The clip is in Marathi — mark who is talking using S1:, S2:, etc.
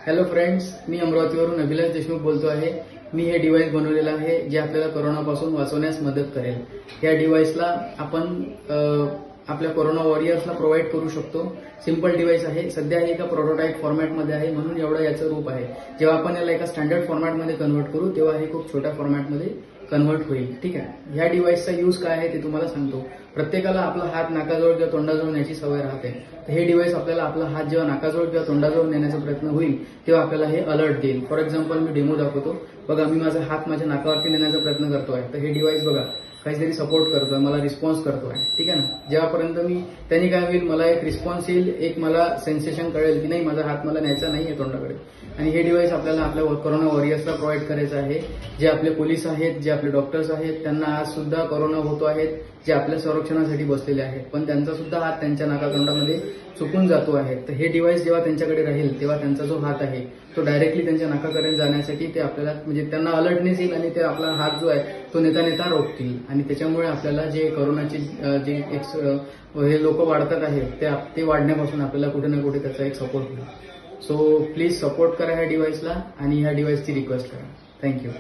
S1: हॅलो फ्रेंड्स, मी अमरावतीवरून अभिलाष देशमुख बोलतो आहे। मी हे डिव्हाइस बनवलेलं आहे जे आपल्याला कोरोनापासून वाचवण्यास मदत करेल। या डिव्हाइसला आपण आपल्या कोरोना वॉरियर्सला प्रोव्हाइड करू शकतो। सिंपल डिव्हाइस आहे, सध्या हे एका प्रोटोटाइप फॉर्मॅटमध्ये आहे म्हणून एवढं याचं रूप आहे। जेव्हा आपण याला एका स्टँडर्ड फॉर्मॅटमध्ये कन्वर्ट करू तेव्हा हे खूप छोट्या फॉर्मॅटमध्ये कन्वर्ट होईल। ठीक आहे, ह्या डिव्हाइसचा यूज काय आहे ते तुम्हाला सांगतो। प्रत्येकाला आपला हात नाकाजवळ किंवा तोंडाजवळ नेण्याची सवय राहते। तर हे डिव्हाइस आपल्याला आपला हात जेव्हा नाकाजवळ किंवा तोंडाजवळ नेण्याचा प्रयत्न होईल तेव्हा आपल्याला हे अलर्ट देईल। फॉर एक्झाम्पल मी डेमो दाखवतो बघा, मी माझा हात माझ्या नाकावरती नेण्याचा प्रयत्न करतोय तर हे डिव्हाइस बघा काहीतरी सपोर्ट करतोय, मला रिस्पॉन्स करतोय। ठीक आहे ना, जेव्हापर्यंत मी त्यांनी काय होईल, मला एक रिस्पॉन्स येईल, एक मला सेन्सेशन कळेल की नाही माझा हात मला न्यायचा नाहीये तोंडाकडे। आणि हे डिव्हाइस आपल्याला आपल्या कोरोना वॉरियर्सला प्रोव्हाइड करायचं आहे। जे आपले पोलीस आहेत, जे आपले डॉक्टर्स आहेत, त्यांना आज सुद्धा कोरोना होतो आहेत, जे आपल्या संरक्षणासाठी बसलेले आहेत, पण त्यांचा सुद्धा हात त्यांच्या नाकातोंडामध्ये चुकून जातो आहे। तर हे डिव्हाइस जेव्हा त्यांच्याकडे राहील तेव्हा त्यांचा जो हात आहे तो डायरेक्टली त्यांच्या नाकाकडे जाण्यासाठी ते आपल्याला म्हणजे त्यांना अलर्टनेस येईल आणि ते आपला हात जो आहे तो नेता नेता रोखतील। आणि त्याच्यामुळे आपल्याला जे कोरोनाचे जे हे लोक वाढतात आहेत ते वाढण्यापासून आपल्याला कुठे ना कुठे त्याचा एक सपोर्ट होईल। सो प्लीज सपोर्ट करा ह्या डिव्हाइसला आणि ह्या डिव्हाइसची रिक्वेस्ट करा। थँक्यू।